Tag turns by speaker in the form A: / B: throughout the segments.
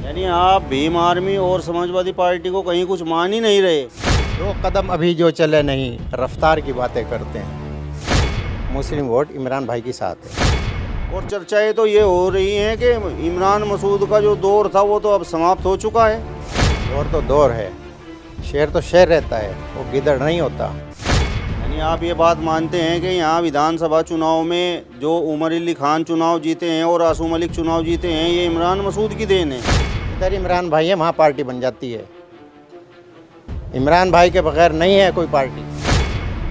A: यानी आप भीम आर्मी और समाजवादी पार्टी को कहीं कुछ मान ही नहीं रहे।
B: दो कदम अभी जो चले नहीं, रफ्तार की बातें करते हैं। मुस्लिम वोट इमरान भाई के साथ है।
A: और चर्चाएं तो ये हो रही हैं कि इमरान मसूद का जो दौर था वो तो अब समाप्त हो चुका है।
B: दौर तो दौर है, शेर तो शेर रहता है, वो गिदड़ नहीं होता।
A: यानी आप ये बात मानते हैं कि यहाँ विधानसभा चुनाव में जो उमर अली खान चुनाव जीते हैं और आसू मलिक चुनाव जीते हैं, ये इमरान मसूद की देन है।
B: इधर इमरान भाई है, वहाँ पार्टी बन जाती है। इमरान भाई के बगैर नहीं है कोई पार्टी।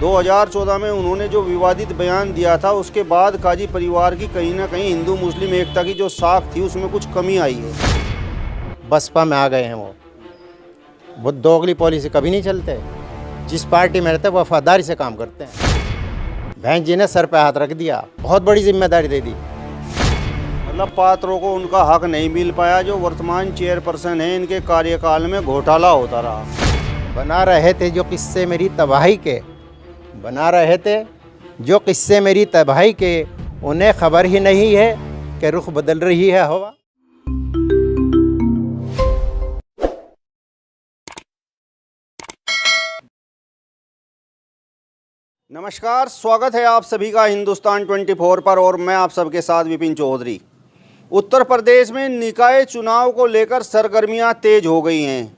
A: 2014 में उन्होंने जो विवादित बयान दिया था, उसके बाद काजी परिवार की कहीं ना कहीं हिंदू मुस्लिम एकता की जो साख थी उसमें कुछ कमी आई है।
B: बसपा में आ गए हैं वो दोगली पॉलिसी कभी नहीं चलते। जिस पार्टी में रहते वफादारी से काम करते हैं। बहन जी ने सर पे हाथ रख दिया, बहुत बड़ी जिम्मेदारी दे दी।
A: मतलब पात्रों को उनका हक नहीं मिल पाया। जो वर्तमान चेयरपर्सन है, इनके कार्यकाल में घोटाला होता रहा।
B: बना रहे थे जो किस्से मेरी तबाही के, बना रहे थे जो किस्से मेरी तबाही के, उन्हें खबर ही नहीं है कि रुख बदल रही है हवा।
A: नमस्कार, स्वागत है आप सभी का हिंदुस्तान 24 पर और मैं आप सबके साथ विपिन चौधरी। उत्तर प्रदेश में निकाय चुनाव को लेकर सरगर्मियां तेज हो गई हैं।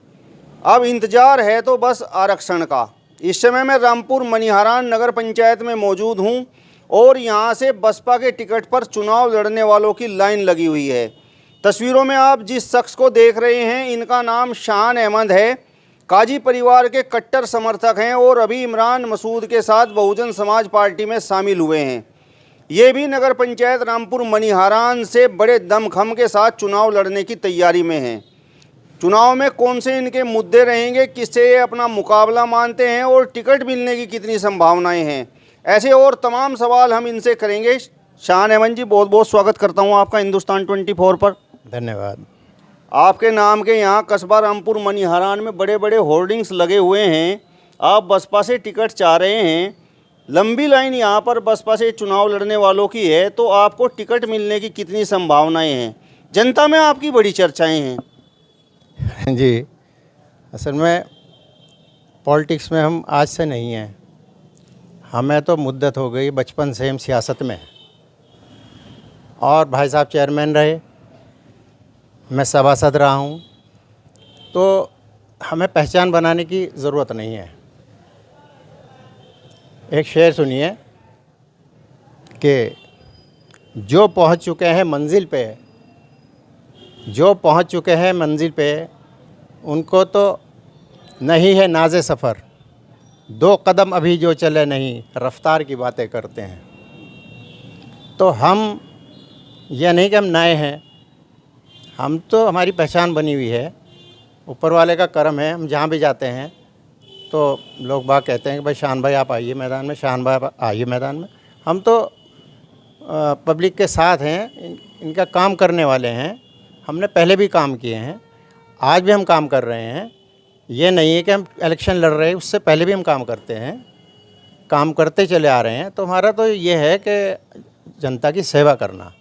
A: अब इंतजार है तो बस आरक्षण का। इस समय मैं रामपुर मनिहारान नगर पंचायत में मौजूद हूं और यहां से बसपा के टिकट पर चुनाव लड़ने वालों की लाइन लगी हुई है। तस्वीरों में आप जिस शख्स को देख रहे हैं, इनका नाम शान अहमद है। काजी परिवार के कट्टर समर्थक हैं और अभी इमरान मसूद के साथ बहुजन समाज पार्टी में शामिल हुए हैं। ये भी नगर पंचायत रामपुर मनिहारान से बड़े दमखम के साथ चुनाव लड़ने की तैयारी में हैं। चुनाव में कौन से इनके मुद्दे रहेंगे, किससे ये अपना मुकाबला मानते हैं और टिकट मिलने की कितनी संभावनाएं हैं, ऐसे और तमाम सवाल हम इनसे करेंगे। शान अहमद जी, बहुत बहुत स्वागत करता हूँ आपका हिंदुस्तान 24 पर।
B: धन्यवाद।
A: आपके नाम के यहाँ कस्बा रामपुर मनिहारान में बड़े बड़े होर्डिंग्स लगे हुए हैं। आप बसपा से टिकट चाह रहे हैं। लंबी लाइन यहाँ पर बसपा से चुनाव लड़ने वालों की है, तो आपको टिकट मिलने की कितनी संभावनाएं हैं? जनता में आपकी बड़ी चर्चाएं हैं।
B: जी, असल में पॉलिटिक्स में हम आज से नहीं हैं। हमें तो मुद्दत हो गई, बचपन से हम सियासत में हैं। और भाई साहब चेयरमैन रहे, मैं सभासद रहा हूँ, तो हमें पहचान बनाने की ज़रूरत नहीं है। एक शेर सुनिए कि जो पहुँच चुके हैं मंजिल पे, जो पहुँच चुके हैं मंजिल पे, उनको तो नहीं है नाज़े सफ़र। दो कदम अभी जो चले नहीं, रफ्तार की बातें करते हैं। तो हम यह नहीं कि हम नए हैं, हम तो हमारी पहचान बनी हुई है। ऊपर वाले का करम है, हम जहाँ भी जाते हैं तो लोग बाग कहते हैं कि भाई शान भाई आप आइए मैदान में, शान भाई आप आइए मैदान में। हम तो पब्लिक के साथ हैं, इनका काम करने वाले हैं। हमने पहले भी काम किए हैं, आज भी हम काम कर रहे हैं। ये नहीं है कि हम इलेक्शन लड़ रहे हैं, उससे पहले भी हम काम करते हैं, काम करते चले आ रहे हैं। तो हमारा तो ये है कि जनता की सेवा करना।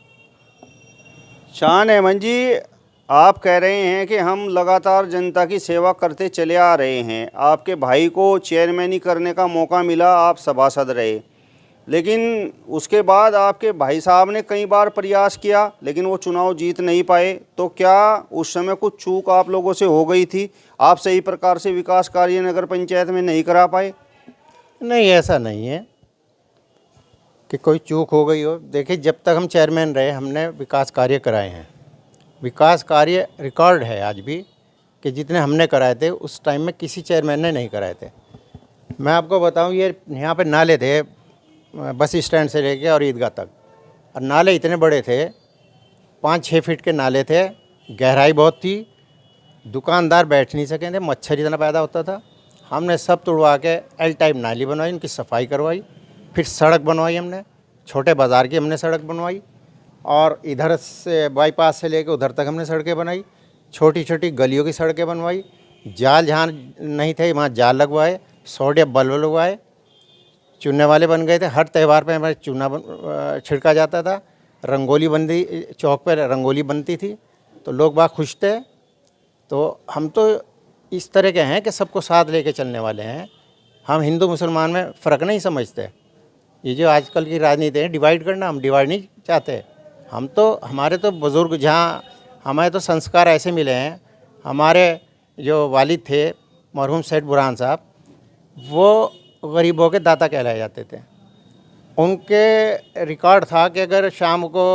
A: शान अहमद जी, आप कह रहे हैं कि हम लगातार जनता की सेवा करते चले आ रहे हैं। आपके भाई को चेयरमैनी करने का मौका मिला, आप सभासद रहे, लेकिन उसके बाद आपके भाई साहब ने कई बार प्रयास किया लेकिन वो चुनाव जीत नहीं पाए। तो क्या उस समय कुछ चूक आप लोगों से हो गई थी? आप सही प्रकार से विकास कार्य नगर पंचायत में नहीं करा पाए?
B: नहीं, ऐसा नहीं है कि कोई चूक हो गई हो। देखिए, जब तक हम चेयरमैन रहे हमने विकास कार्य कराए हैं। विकास कार्य रिकॉर्ड है आज भी कि जितने हमने कराए थे उस टाइम में किसी चेयरमैन ने नहीं कराए थे। मैं आपको बताऊं, ये यहाँ पे नाले थे बस स्टैंड से लेके और ईदगाह तक, और नाले इतने बड़े थे, 5-6 फीट के नाले थे, गहराई बहुत थी, दुकानदार बैठ नहीं सके थे, मच्छर इतना पैदा होता था। हमने सब तुड़वा के एल टाइप नाली बनवाई, उनकी सफाई करवाई, फिर सड़क बनवाई हमने, छोटे बाज़ार की हमने सड़क बनवाई, और इधर से बाईपास से लेके उधर तक हमने सड़कें बनाई, छोटी छोटी गलियों की सड़कें बनवाई, जाल जहाँ नहीं थे वहाँ जाल लगवाए, सोडियम बल्ब लगवाए, चूने वाले बन गए थे। हर त्यौहार पे हमारे चूना छिड़का जाता था, रंगोली बनती, चौक पर रंगोली बनती थी, तो लोग बाग खुश थे तो हम तो इस तरह के हैं कि सबको साथ लेके चलने वाले हैं। हम हिंदू मुसलमान में फ़र्क नहीं समझते। ये जो आजकल की राजनीति है डिवाइड करना, हम डिवाइड नहीं चाहते। हम तो हमारे तो बुज़ुर्ग जहाँ हमें तो संस्कार ऐसे मिले हैं। हमारे जो वालिद थे मरहूम सेठ बुरहान साहब, वो गरीबों के दाता कहलाए जाते थे। उनके रिकॉर्ड था कि अगर शाम को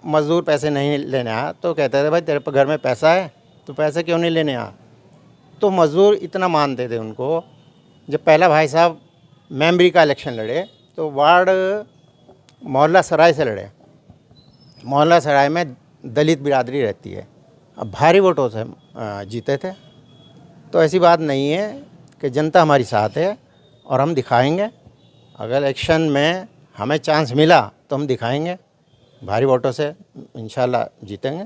B: मज़दूर पैसे नहीं लेने आया तो कहते थे भाई तेरे घर में पैसा है तो पैसे क्यों नहीं लेने आ। तो मज़दूर इतना मानते थे उनको। जब पहला भाई साहब मेंबरी का इलेक्शन लड़े तो वार्ड मोहल्ला सराय से लड़े। मोहल्ला सराय में दलित बिरादरी रहती है, अब भारी वोटों से जीते थे। तो ऐसी बात नहीं है कि जनता हमारी साथ है और हम दिखाएंगे। अगर इलेक्शन में हमें चांस मिला तो हम दिखाएंगे, भारी वोटों से इंशाल्लाह जीतेंगे।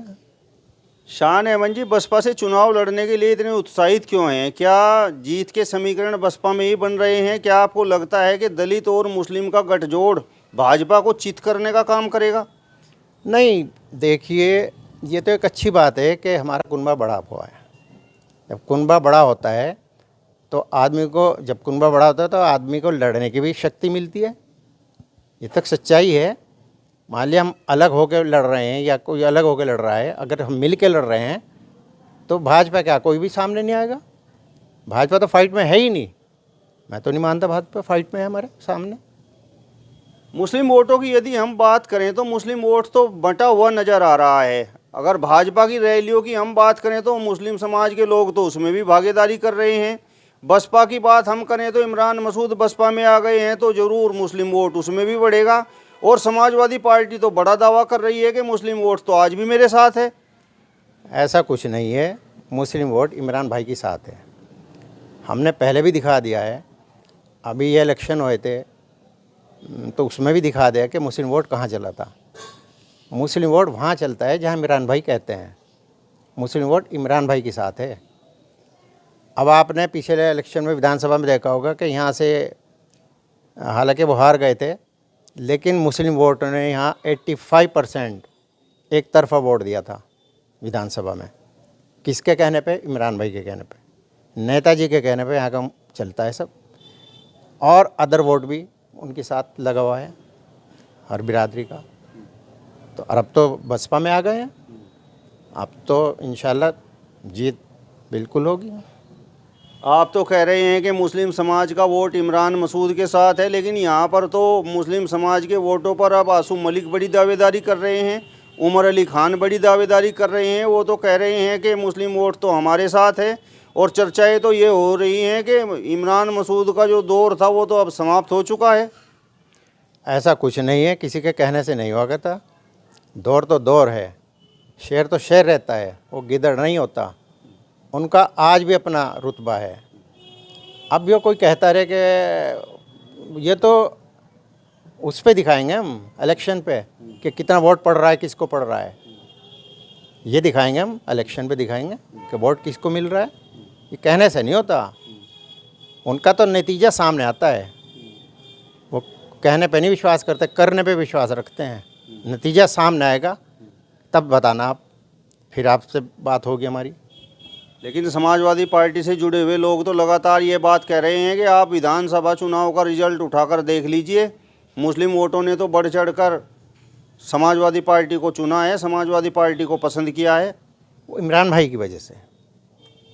A: शान अहमद जी, बसपा से चुनाव लड़ने के लिए इतने उत्साहित क्यों हैं? क्या जीत के समीकरण बसपा में ही बन रहे हैं? क्या आपको लगता है कि दलित और मुस्लिम का गठजोड़ भाजपा को चित करने का काम करेगा?
B: नहीं, देखिए ये तो एक अच्छी बात है कि हमारा कुनबा बड़ा हुआ है। जब कुनबा बड़ा होता है तो आदमी को, जब कुनबा बड़ा होता है तो आदमी को लड़ने की भी शक्ति मिलती है। ये तक सच्चाई है। मान लिया हम अलग होकर लड़ रहे हैं या कोई अलग होकर लड़ रहा है, अगर हम मिल के लड़ रहे हैं तो भाजपा क्या कोई भी सामने नहीं आएगा? भाजपा तो फाइट में है ही नहीं। मैं तो नहीं मानता भाजपा फाइट में है हमारे सामने।
A: मुस्लिम वोटों की यदि हम बात करें तो मुस्लिम वोट तो बंटा हुआ नज़र आ रहा है। अगर भाजपा की रैलियों की हम बात करें तो मुस्लिम समाज के लोग तो उसमें भी भागीदारी कर रहे हैं। बसपा की बात हम करें तो इमरान मसूद बसपा में आ गए हैं तो ज़रूर मुस्लिम वोट उसमें भी बढ़ेगा। और समाजवादी पार्टी तो बड़ा दावा कर रही है कि मुस्लिम वोट तो आज भी मेरे साथ है।
B: ऐसा कुछ नहीं है, मुस्लिम वोट इमरान भाई के साथ है। हमने पहले भी दिखा दिया है, अभी ये इलेक्शन हुए थे तो उसमें भी दिखा दिया कि मुस्लिम वोट कहाँ चला था। मुस्लिम वोट वहाँ चलता है जहाँ इमरान भाई कहते हैं। मुस्लिम वोट इमरान भाई के साथ है। अब आपने पिछले इलेक्शन में विधानसभा में देखा होगा कि यहाँ से हालांकि वो हार गए थे, लेकिन मुस्लिम वोट ने यहाँ 85% एक तरफा वोट दिया था विधानसभा में। किसके कहने पे? इमरान भाई के कहने पे, नेताजी के कहने पे यहाँ का चलता है सब। और अदर वोट भी उनके साथ लगा हुआ है हर बिरादरी का। तो अब तो बसपा में आ गए हैं, अब तो इंशाल्लाह जीत बिल्कुल होगी।
A: आप तो कह रहे हैं कि मुस्लिम समाज का वोट इमरान मसूद के साथ है, लेकिन यहाँ पर तो मुस्लिम समाज के वोटों पर अब आसू मलिक बड़ी दावेदारी कर रहे हैं, उमर अली खान बड़ी दावेदारी कर रहे हैं। वो तो कह रहे हैं कि मुस्लिम वोट तो हमारे साथ है। और चर्चाएं तो ये हो रही हैं कि इमरान मसूद का जो दौर था वो तो अब समाप्त हो चुका है।
B: ऐसा कुछ नहीं है, किसी के कहने से नहीं हुआ करता। दौर तो दौर है, शेर तो शेर रहता है, वो गिदड़ नहीं होता। उनका आज भी अपना रुतबा है। अब भी कोई कहता रहे कि ये तो उस पे दिखाएंगे हम इलेक्शन पे कि कितना वोट पड़ रहा है, किसको पड़ रहा है, ये दिखाएंगे हम इलेक्शन पे दिखाएंगे कि वोट किसको मिल रहा है। ये कहने से नहीं होता, उनका तो नतीजा सामने आता है। वो कहने पे नहीं विश्वास करते, करने पे विश्वास रखते हैं। नतीजा सामने आएगा तब बताना आप, फिर आपसे बात होगी हमारी।
A: लेकिन समाजवादी पार्टी से जुड़े हुए लोग तो लगातार ये बात कह रहे हैं कि आप विधानसभा चुनाव का रिजल्ट उठाकर देख लीजिए, मुस्लिम वोटों ने तो बढ़ चढ़कर समाजवादी पार्टी को चुना है, समाजवादी पार्टी को पसंद किया है।
B: वो इमरान भाई की वजह से,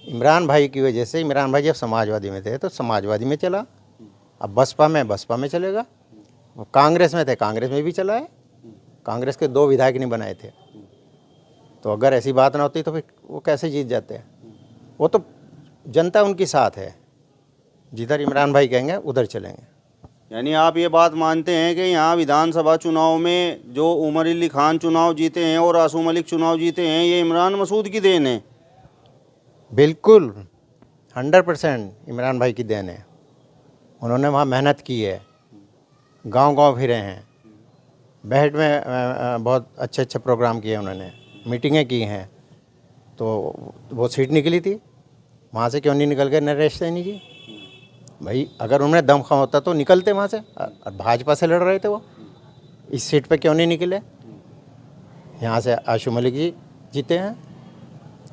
B: इमरान भाई की वजह से। इमरान भाई जब समाजवादी में थे तो समाजवादी में चला, अब बसपा में चलेगा। वो कांग्रेस में थे, कांग्रेस में भी चला है। कांग्रेस के 2 विधायक नहीं बनाए थे। तो अगर ऐसी बात ना होती तो फिर वो कैसे जीत जाते हैं? वो तो जनता उनके साथ है, जिधर इमरान भाई कहेंगे उधर चलेंगे।
A: यानी आप ये बात मानते हैं कि यहाँ विधानसभा चुनाव में जो उमर अली खान चुनाव जीते हैं और आसू मलिक चुनाव जीते हैं, ये इमरान मसूद की देन है?
B: बिल्कुल 100% इमरान भाई की देन है। उन्होंने वहाँ मेहनत की है, गांव-गांव फिरे हैं, बैठ में बहुत अच्छे प्रोग्राम किए उन्होंने, मीटिंगें की हैं। तो वो सीट निकली थी, वहाँ से क्यों नहीं निकल गए नरेश सैनी जी? भाई अगर उन्हें दमखम होता तो निकलते वहाँ से। भाजपा से लड़ रहे थे वो, इस सीट पे क्यों नहीं निकले? यहाँ से आशू मलिक जी जीते हैं।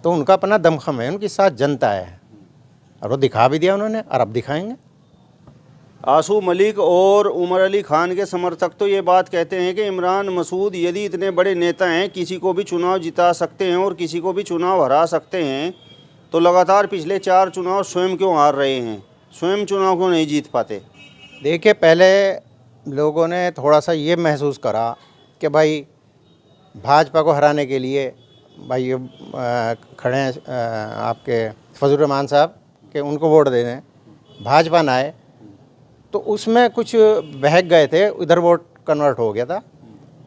B: तो उनका अपना दमखम है, उनके साथ जनता है और वो दिखा भी दिया उन्होंने और अब दिखाएंगे।
A: आसू मलिक और उमर अली खान के समर्थक तो ये बात कहते हैं कि इमरान मसूद यदि इतने बड़े नेता हैं, किसी को भी चुनाव जिता सकते हैं और किसी को भी चुनाव हरा सकते हैं, तो लगातार पिछले 4 चुनाव स्वयं क्यों हार रहे हैं, स्वयं चुनाव क्यों नहीं जीत पाते?
B: देखिए, पहले लोगों ने थोड़ा सा ये महसूस करा कि भाई भाजपा को हराने के लिए भाई ये खड़े हैं आपके फजलुर रहमान साहब कि उनको वोट दे दें, भाजपा ना आए, तो उसमें कुछ बहक गए थे, उधर वोट कन्वर्ट हो गया था,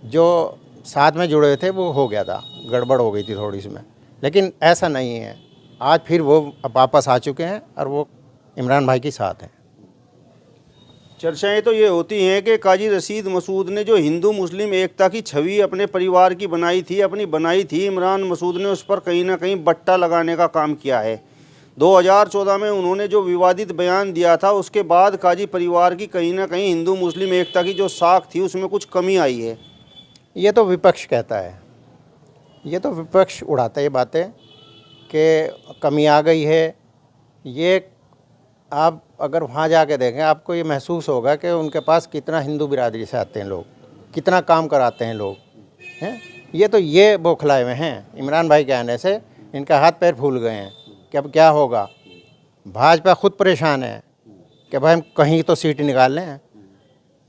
B: जो साथ में जुड़े थे वो हो गया था, गड़बड़ हो गई थी थोड़ी इसमें। लेकिन ऐसा नहीं है, आज फिर वो वापस आ चुके हैं और वो इमरान भाई के साथ हैं।
A: चर्चाएं तो ये होती हैं कि काजी रशीद मसूद ने जो हिंदू मुस्लिम एकता की छवि अपने परिवार की बनाई थी, इमरान मसूद ने उस पर कहीं ना कहीं बट्टा लगाने का काम किया है। 2014 में उन्होंने जो विवादित बयान दिया था, उसके बाद काजी परिवार की कहीं ना कहीं हिंदू मुस्लिम एकता की जो साख थी उसमें कुछ कमी आई है।
B: ये तो विपक्ष कहता है, ये तो विपक्ष उड़ाता है बातें कि कमी आ गई है। ये आप अगर वहाँ जाके देखें, आपको ये महसूस होगा कि उनके पास कितना हिंदू बिरादरी से आते हैं लोग, कितना काम कराते हैं लोग हैं। ये बौखलाए हुए हैं इमरान भाई के आने से, इनका हाथ पैर फूल गए हैं कि अब क्या होगा। भाजपा खुद परेशान है कि भाई हम कहीं तो सीट निकाल लें,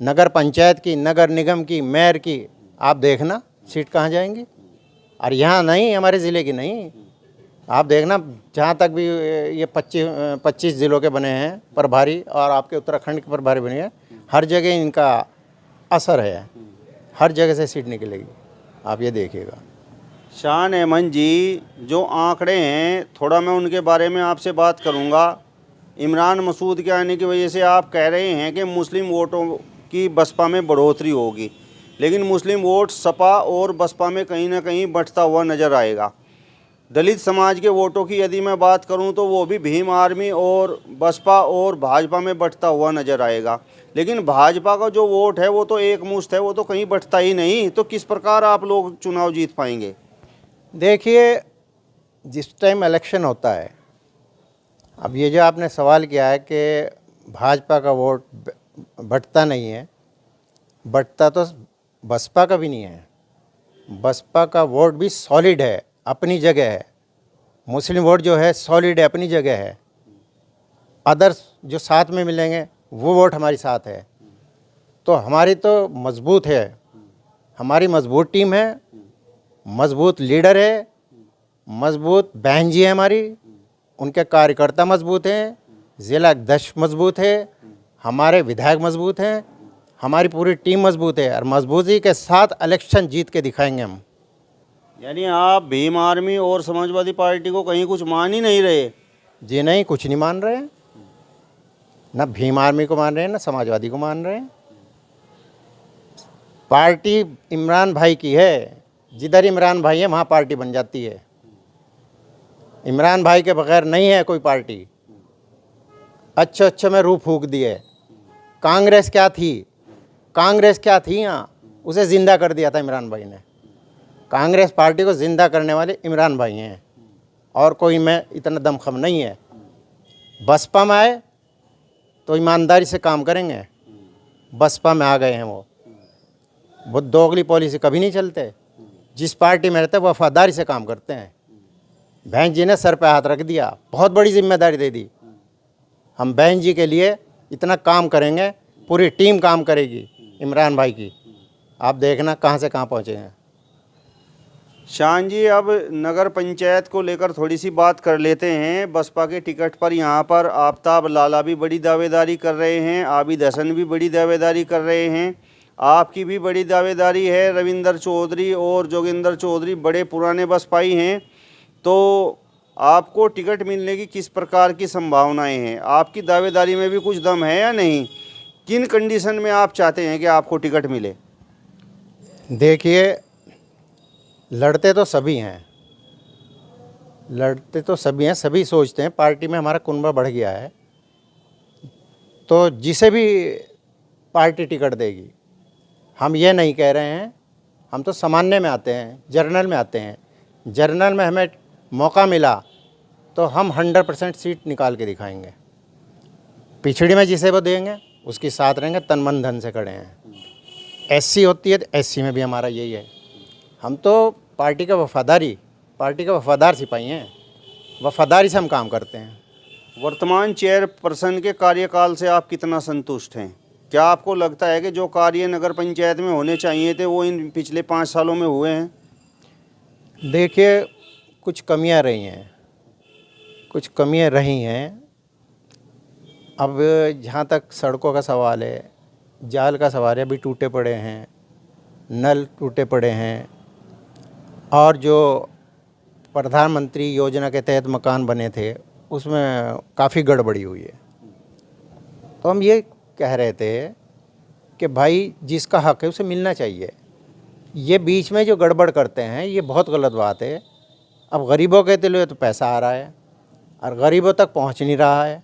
B: नगर पंचायत की, नगर निगम की, मेयर की, आप देखना सीट कहाँ जाएंगी। और यहाँ नहीं, हमारे ज़िले की नहीं, आप देखना जहाँ तक भी ये 25 ज़िलों के बने हैं प्रभारी और आपके उत्तराखंड के प्रभारी बने हैं, हर जगह इनका असर है, हर जगह से सीट निकलेगी, आप ये देखिएगा।
A: शान अहमद जी, जो आंकड़े हैं थोड़ा मैं उनके बारे में आपसे बात करूंगा। इमरान मसूद के आने की वजह से आप कह रहे हैं कि मुस्लिम वोटों की बसपा में बढ़ोतरी होगी, लेकिन मुस्लिम वोट सपा और बसपा में कहीं ना कहीं बढ़ता हुआ नज़र आएगा। दलित समाज के वोटों की यदि मैं बात करूं तो वो भी भीम आर्मी और बसपा और भाजपा में बढ़ता हुआ नज़र आएगा, लेकिन भाजपा का जो वोट है वो तो एक मुश्त है, वो तो कहीं बढ़ता ही नहीं। तो किस प्रकार आप लोग चुनाव जीत पाएंगे?
B: देखिए, जिस टाइम इलेक्शन होता है, अब ये जो आपने सवाल किया है कि भाजपा का वोट बढ़ता नहीं है, बढ़ता तो बसपा का भी नहीं है। बसपा का वोट भी सॉलिड है, अपनी जगह है। मुस्लिम वोट जो है सॉलिड है, अपनी जगह है। अदर्स जो साथ में मिलेंगे वो वोट हमारे साथ है। तो हमारी तो मजबूत है, हमारी मजबूत टीम है, मजबूत लीडर है, मजबूत बहन जी है हमारी, उनके कार्यकर्ता मजबूत हैं, ज़िला अध्यक्ष मजबूत है, हमारे विधायक मजबूत हैं, हमारी पूरी टीम मजबूत है और मजबूती के साथ इलेक्शन जीत के दिखाएंगे हम।
A: यानी आप भीम आर्मी और समाजवादी पार्टी को कहीं कुछ मान ही नहीं रहे?
B: जी नहीं, कुछ नहीं मान रहे हैं, ना भीम आर्मी को मान रहे हैं, ना समाजवादी को मान रहे हैं। पार्टी इमरान भाई की है, जिधर इमरान भाई है वहाँ पार्टी बन जाती है। इमरान भाई के बगैर नहीं है कोई पार्टी। अच्छे में रूह फूक दिए। कांग्रेस क्या थी, कांग्रेस क्या थी यहाँ, उसे ज़िंदा कर दिया था इमरान भाई ने। कांग्रेस पार्टी को ज़िंदा करने वाले इमरान भाई हैं, और कोई में इतना दमखम नहीं है। बसपा में आए तो ईमानदारी से काम करेंगे, बसपा में आ गए हैं वो दोगली पॉलिसी कभी नहीं चलते। जिस पार्टी में रहते हैं वफादारी से काम करते हैं। बहन जी ने सर पे हाथ रख दिया, बहुत बड़ी जिम्मेदारी दे दी। हम बहन जी के लिए इतना काम करेंगे, पूरी टीम काम करेगी इमरान भाई की। आप देखना कहाँ से कहाँ पहुँचे हैं।
A: शान जी, अब नगर पंचायत को लेकर थोड़ी सी बात कर लेते हैं। बसपा के टिकट पर यहाँ पर आफ्ताब लाला भी बड़ी दावेदारी कर रहे हैं, आबिद हसन भी बड़ी दावेदारी कर रहे हैं, आपकी भी बड़ी दावेदारी है। रविंदर चौधरी और जोगिंदर चौधरी बड़े पुराने बसपाई हैं। तो आपको टिकट मिलने की किस प्रकार की संभावनाएं हैं? आपकी दावेदारी में भी कुछ दम है या नहीं? किन कंडीशन में आप चाहते हैं कि आपको टिकट मिले?
B: देखिए, लड़ते तो सभी हैं, लड़ते तो सभी हैं, सभी सोचते हैं पार्टी में हमारा कुनबा बढ़ गया है तो जिसे भी पार्टी टिकट देगी। हम ये नहीं कह रहे हैं, हम तो सामान्य में आते हैं, जर्नल में आते हैं। जर्नल में हमें मौका मिला तो हम 100% सीट निकाल के दिखाएंगे। पिछड़ी में जिसे वो देंगे उसके साथ रहेंगे, तन मन धन से खड़े हैं। एससी होती है तो एससी में भी हमारा यही है। हम तो पार्टी का वफादार सिपाही हैं, वफादारी से हम काम करते हैं।
A: वर्तमान चेयरपर्सन के कार्यकाल से आप कितना संतुष्ट हैं? क्या आपको लगता है कि जो कार्य नगर पंचायत में होने चाहिए थे वो इन पिछले 5 सालों में हुए हैं?
B: देखिए, कुछ कमियां रही हैं। अब जहाँ तक सड़कों का सवाल है, जाल का सवाल है, अभी टूटे पड़े हैं, नल टूटे पड़े हैं, और जो प्रधानमंत्री योजना के तहत मकान बने थे उसमें काफ़ी गड़बड़ी हुई है। तो हम ये कह रहे थे कि भाई जिसका हक है उसे मिलना चाहिए। ये बीच में जो गड़बड़ करते हैं ये बहुत गलत बात है। अब गरीबों के लिए तो पैसा आ रहा है और गरीबों तक पहुंच नहीं रहा है,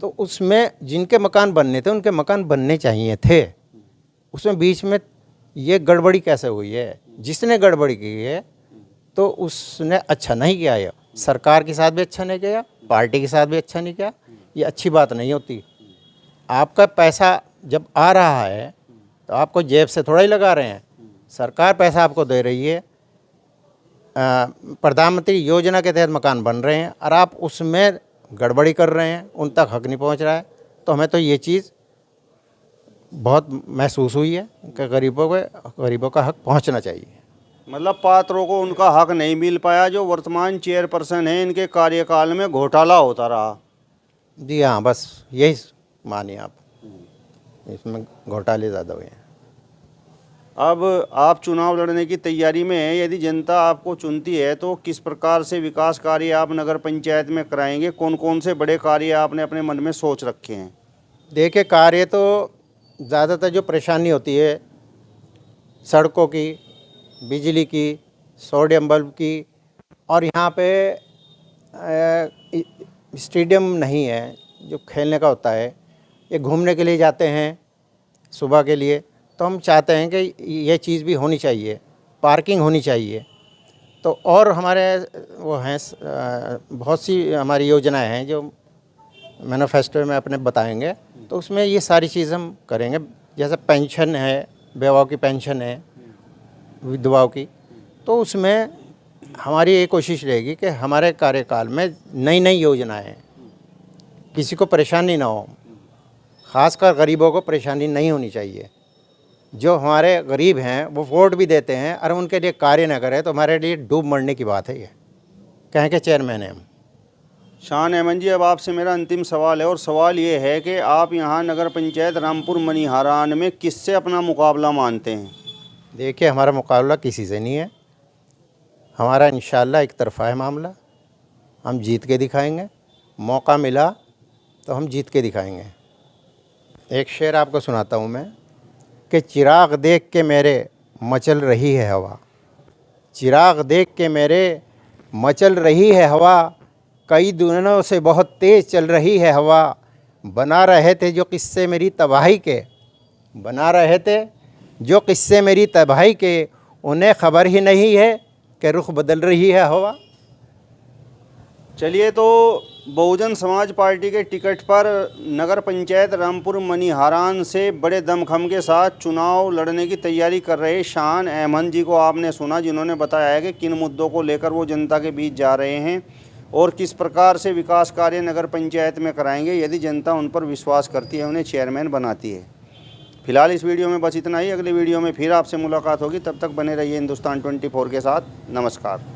B: तो उसमें जिनके मकान बनने थे उनके मकान बनने चाहिए थे। उसमें बीच में ये गड़बड़ी कैसे हुई है? जिसने गड़बड़ी की है तो उसने अच्छा नहीं किया है। सरकार के साथ भी अच्छा नहीं किया, पार्टी के साथ भी अच्छा नहीं किया। ये अच्छी बात नहीं होती। आपका पैसा जब आ रहा है तो आपको जेब से थोड़ा ही लगा रहे हैं, सरकार पैसा आपको दे रही है। प्रधानमंत्री योजना के तहत मकान बन रहे हैं और आप उसमें गड़बड़ी कर रहे हैं, उन तक हक नहीं पहुंच रहा है। तो हमें तो ये चीज़ बहुत महसूस हुई है कि गरीबों का हक पहुंचना चाहिए।
A: मतलब पात्रों को उनका हक नहीं मिल पाया। जो वर्तमान चेयरपर्सन है इनके कार्यकाल में घोटाला होता रहा।
B: जी हाँ, बस यही मानिए आप, इसमें घोटाले ज़्यादा हुए हैं।
A: अब आप चुनाव लड़ने की तैयारी में हैं। यदि जनता आपको चुनती है तो किस प्रकार से विकास कार्य आप नगर पंचायत में कराएंगे? कौन कौन से बड़े कार्य आपने अपने मन में सोच रखे हैं?
B: देखिए, कार्य तो ज़्यादातर जो परेशानी होती है सड़कों की, बिजली की, सोडियम बल्ब की, और यहाँ पे स्टेडियम नहीं है जो खेलने का होता है। ये घूमने के लिए जाते हैं सुबह के लिए, तो हम चाहते हैं कि ये चीज़ भी होनी चाहिए, पार्किंग होनी चाहिए। तो और हमारे वो हैं बहुत सी हमारी योजनाएं हैं जो मैनिफेस्टो में अपने बताएंगे, तो उसमें ये सारी चीज़ हम करेंगे। जैसे पेंशन है, बेवाओं की पेंशन है, विधवाओं की, तो उसमें हमारी ये कोशिश रहेगी कि हमारे कार्यकाल में नई नई योजनाएं हैं, किसी को परेशानी ना हो, ख़ासकर गरीबों को परेशानी नहीं होनी चाहिए। जो हमारे गरीब हैं वो वोट भी देते हैं और उनके लिए कार्य न करें तो हमारे लिए डूब मरने की बात है। ये कहें के चेयरमैन हैं हम।
A: शान अहमद जी, अब आपसे मेरा अंतिम सवाल है, और सवाल ये है कि आप यहाँ नगर पंचायत रामपुर मनीहारान में किससे अपना मुकाबला मानते हैं?
B: देखिए, हमारा मुकाबला किसी से नहीं है। हमारा इंशाल्लाह एक तरफा है मामला। हम जीत के दिखाएंगे, मौका मिला तो हम जीत के दिखाएंगे। एक शेर आपको सुनाता हूँ मैं कि चिराग देख के मेरे मचल रही है हवा, चिराग देख के मेरे मचल रही है हवा, कई दिनों से बहुत तेज़ चल रही है हवा, बना रहे थे जो किस्से मेरी तबाही के, बना रहे थे जो किस्से मेरी तबाही के, उन्हें खबर ही नहीं है कि रुख बदल रही है हवा।
A: चलिए, तो बहुजन समाज पार्टी के टिकट पर नगर पंचायत रामपुर मनीहारान से बड़े दमखम के साथ चुनाव लड़ने की तैयारी कर रहे शान अहमद जी को आपने सुना, जिन्होंने बताया है कि किन मुद्दों को लेकर वो जनता के बीच जा रहे हैं और किस प्रकार से विकास कार्य नगर पंचायत में कराएंगे यदि जनता उन पर विश्वास करती है, उन्हें चेयरमैन बनाती है। फिलहाल इस वीडियो में बस इतना ही। अगले वीडियो में फिर आपसे मुलाकात होगी, तब तक बने रहिए हिंदुस्तान 24 के साथ। नमस्कार।